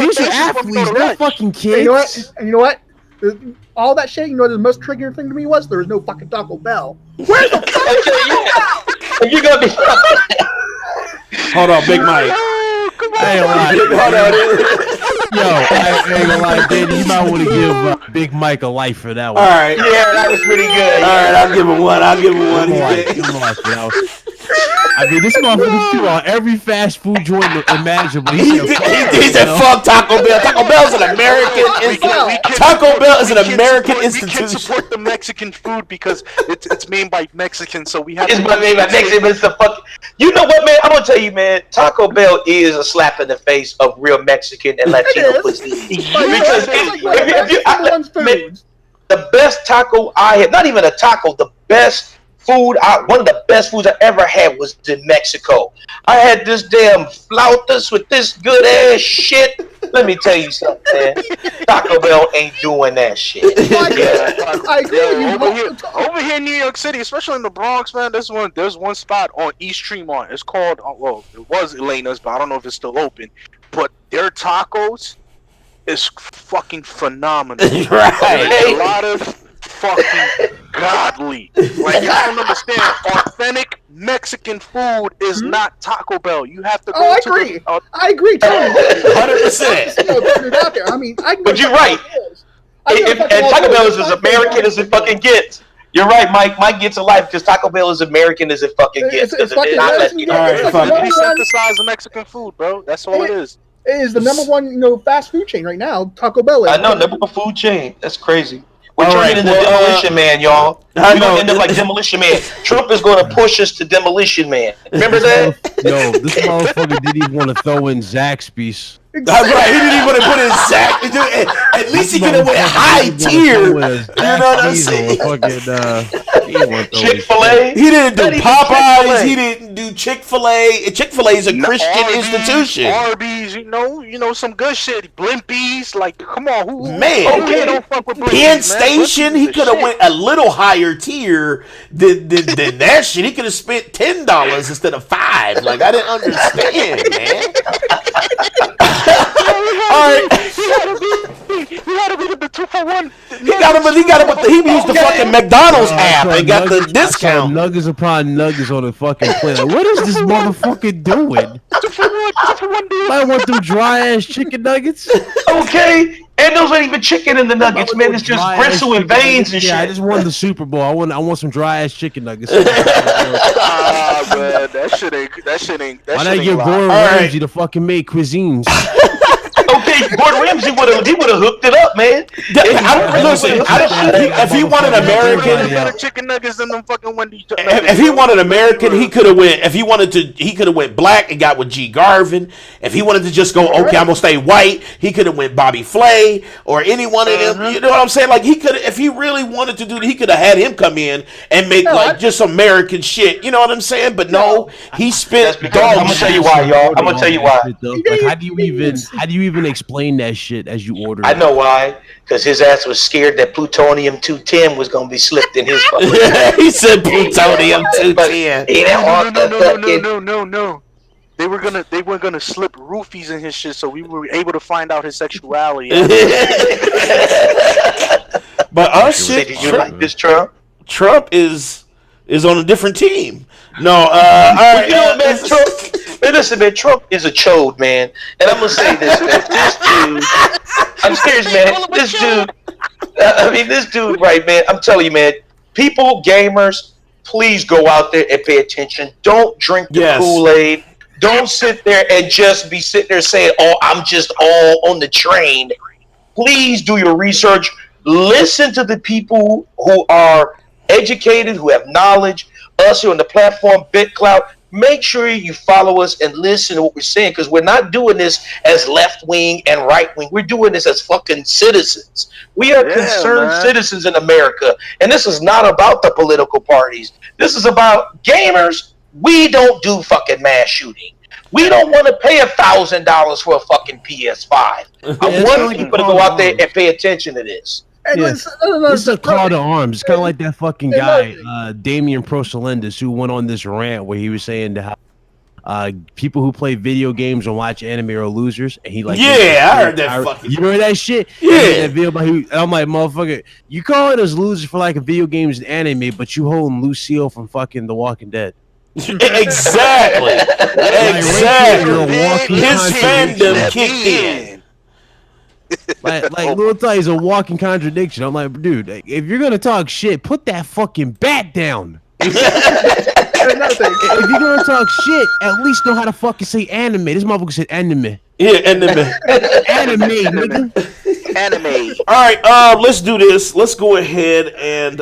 these are athletes, not fucking kids. And you know what? All that shit, the most triggering thing to me was there was no fucking Taco Bell. Where's the fucking Taco Bell? You're gonna be. Hold on, Big Mike. I ain't gonna lie, Danny. You might want to give Big Mike a life for that one. All right. Yeah, that was pretty good. All right, I'll give him one. I mean, this motherfucker threw on every fast food joint imaginable. He said, "Fuck Taco Bell." Taco Bell's an American institution. Taco Bell is an American institution. We can support the Mexican food because it's made by Mexicans, so we have. It's made by Mexicans. It's the fuck. You know what, man? I'm gonna tell you, man. Taco Bell is a slap in the face of real Mexican and Latino cuisine. Because The best taco I had, not even a taco, the best food, one of the best foods I ever had was in Mexico. I had this damn flautas with this good ass shit. Let me tell you something, man. Taco Bell ain't doing that shit. I agree with you. Over here in New York City, especially in the Bronx, man, there's one spot on East Tremont. It's called, well, it was Elena's, but I don't know if it's still open. But their tacos is fucking phenomenal. Right. A lot of fucking godly. Like, I don't understand. Authentic Mexican food is not Taco Bell. You have to go I agree. I agree, totally. 100%. Out there. I mean, but you're right. And Taco Bell is as American as it fucking gets. You're right, Mike. Mike gets a life because Taco Bell is American as it fucking gets. It's fucking American. Desensitize the Mexican food, bro. That's all it is. It is the number one, fast food chain right now. Taco Bell. I know, number one food chain. That's crazy. We're turning into Demolition Man, y'all. We're going to end up like Demolition Man. Trump is going to push us to Demolition Man. Remember that? Yo, this motherfucker didn't even want to throw in Zaxby's. That's right. He didn't even want to put in Zach. At least he could have went high tier. You know what I'm saying? Chick-fil-A. He didn't do Popeyes. He didn't do Chick-fil-A. Chick-fil-A is a Christian institution. Arby's, you know some good shit. Blimpies, like, come on, who don't fuck with Blimpies, Penn Station. He could have went a little higher tier than that shit. He could have spent $10 instead of $5. Like, I didn't understand, man. Alright. He had to be the 2-for-1. He got him with he used the fucking McDonald's app and got the discount. Nuggets upon nuggets on the fucking plate. Like, what is this motherfucker doing? 2-for-1, dude. I want them dry ass chicken nuggets. Okay. And those ain't even chicken in the nuggets, man. It's just bristle and veins and shit. Yeah, I just won the Super Bowl. I want some dry ass chicken nuggets. Man, that shit ain't. Why not get Gordon Ramsay to fucking make cuisines? Okay, Gordon Ramsay would have hooked it up, man. If he wanted American, better chicken nuggets than them fucking Wendy's. If he wanted American, he could have went. If he wanted to, he could have went black and got with G Garvin. If he wanted to just go, okay, I'm gonna stay white, he could have went Bobby Flay or any one of them. You know what I'm saying? Like, he could, if he really wanted to do it, he could have had him come in and make just American shit. You know what I'm saying? But no, he spent. I'm gonna tell you why, y'all. I'm gonna tell you why. Like, how do you even explain that shit as you order it? I know why. Because his ass was scared that plutonium 210 was gonna be slipped in his fucking. He said plutonium 210. No. They were gonna slip roofies in his shit, so we were able to find out his sexuality. But our shit. Did you like this, Trump? Trump is on a different team. No, all right. You know what, man? Trump. Man, listen, man. Trump is a chode, man. And I'm gonna say this, man. This dude. I'm serious, man. This dude. This dude, right, man. I'm telling you, man. People, gamers, please go out there and pay attention. Don't drink the Kool-Aid. Don't sit there and just be sitting there saying, "Oh, I'm just all on the train." Please do your research. Listen to the people who are educated, who have knowledge. Us here on the platform, BitCloud. Make sure you follow us and listen to what we're saying, because we're not doing this as left wing and right wing. We're doing this as fucking citizens. We are concerned citizens in America, and this is not about the political parties. This is about gamers. We don't do fucking mass shooting. We don't want to pay $1,000 for a fucking PS5. I want people to go out there and pay attention to this. This is a call to arms. It's kind of like that fucking guy, Damian Prosolendis, who went on this rant where he was saying how people who play video games and watch anime are losers. And he I heard that fucking. You remember that shit? Yeah. That video about I'm like, motherfucker, you calling us losers for like a video games and anime, but you holding Lucille from fucking The Walking Dead. Exactly. His fandom kicked in. Like Lil Ty's a walking contradiction. I'm like, dude, if you're gonna talk shit, put that fucking bat down. If you're gonna talk shit, at least know how to fucking say anime. This motherfucker said anime. Yeah, anime. Anime, nigga. Anime. All right, let's do this. Let's go ahead and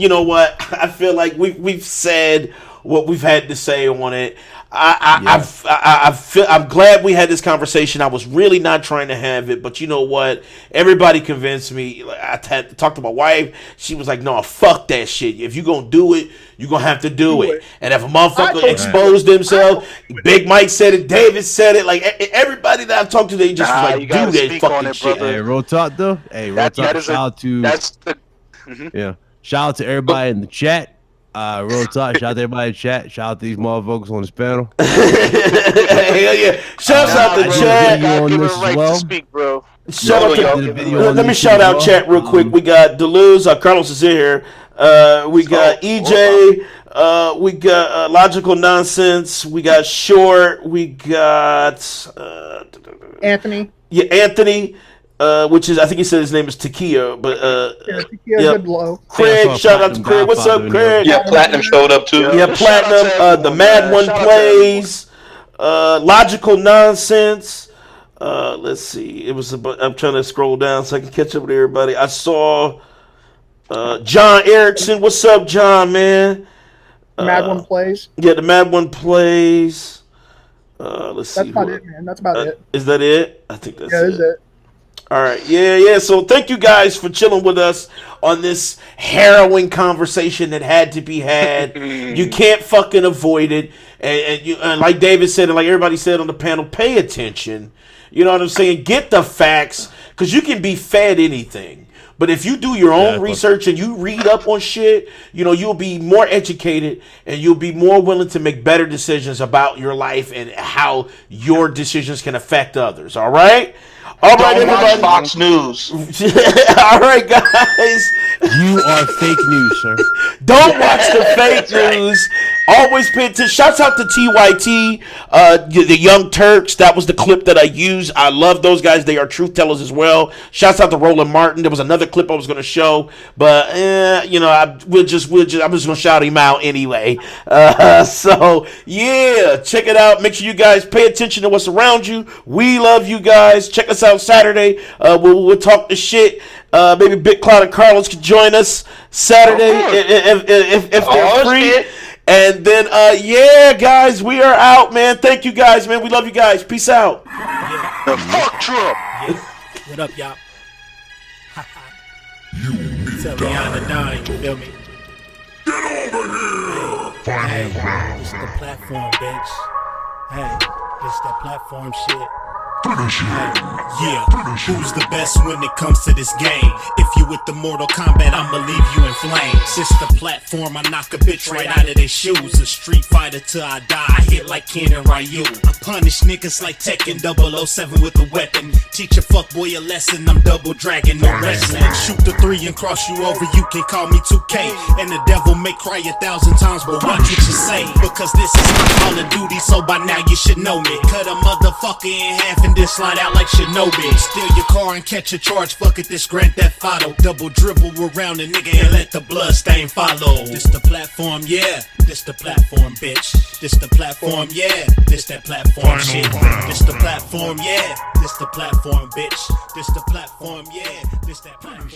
you know what? I feel like we've said what we've had to say on it. I'm glad we had this conversation. I was really not trying to have it, but you know what? Everybody convinced me. I talked to my wife. She was like, "No, fuck that shit. If you gonna do it, you gonna have to do it." And if a motherfucker exposed himself, Big Mike said it, David said it. Like everybody that I've talked to, they just was like, "Do that fucking shit." Hey, real talk though. Hey, real talk. Shout out to shout out to everybody in the chat. Real talk. Shout out to everybody in the chat. Shout out to these motherfuckers on this panel. Hell yeah! Shout out to the chat. Shout out to let me shout out chat real quick. We got Deleuze. Carlos is in here. We got EJ. We got Logical Nonsense. We got Short. We got Anthony. Yeah, Anthony. Which is, I think he said his name is Takia, but good blow. Craig, shout out to Craig. What's up, Craig? Yeah, Platinum showed up too. Yeah, Platinum. The Mad One plays. Logical Nonsense. Let's see. It was. I'm trying to scroll down so I can catch up with everybody. I saw John Erickson. What's up, John? Man. Mad One plays. Yeah, the Mad One plays. Let's see. That's about it, man. That's about it. Is that it? I think that's it. It. All right, yeah. So thank you guys for chilling with us on this harrowing conversation that had to be had. You can't fucking avoid it, and like David said, and like everybody said on the panel, pay attention. You know what I'm saying? Get the facts, because you can be fed anything. But if you do your own research and you read up on shit, you know, you'll be more educated and you'll be more willing to make better decisions about your life and how your decisions can affect others. All right? All right, everybody. Fox News. All right, guys. You are fake news, sir. Don't watch the fake news. Always pay attention. Shouts out to TYT, the Young Turks. That was the clip that I used. I love those guys. They are truth tellers as well. Shouts out to Roland Martin. There was another clip I was going to show, but you know, I'm just going to shout him out anyway. So yeah, check it out. Make sure you guys pay attention to what's around you. We love you guys. Check us out Saturday. We'll talk the shit. Maybe Big Cloud and Carlos can join us Saturday if they're free. And then, yeah, guys, we are out, man. Thank you, guys, man. We love you guys. Peace out. The fuck Trump. Yeah. What up, y'all? Tell me I'm the dime, you feel me? Get over here! Final round. It's the platform, bitch. Hey, it's that platform shit. Finish him. Yeah, who's the best when it comes to this game? If you with the Mortal Kombat, I'ma leave you in flames. It's the platform, I knock a bitch right out of their shoes. A Street Fighter till I die, I hit like Ken and Ryu. I punish niggas like Tekken 007 with a weapon. Teach a fuckboy a lesson, I'm double dragon, no wrestling. Shoot the 3 and cross you over, you can call me 2K. And the devil may cry 1,000 times, but watch what you say. Because this is my Call of Duty, so by now you should know me. Cut a motherfucker in half and then slide out like Shinobi. Steal your car and catch a charge, fuck it, this Grand Theft Auto. Double dribble around a nigga and let the blood stain follow. This the platform, yeah. This the platform, bitch. This the platform, yeah. This that platform shit. This the platform, yeah. This the platform, bitch. This the platform, yeah. This that platform.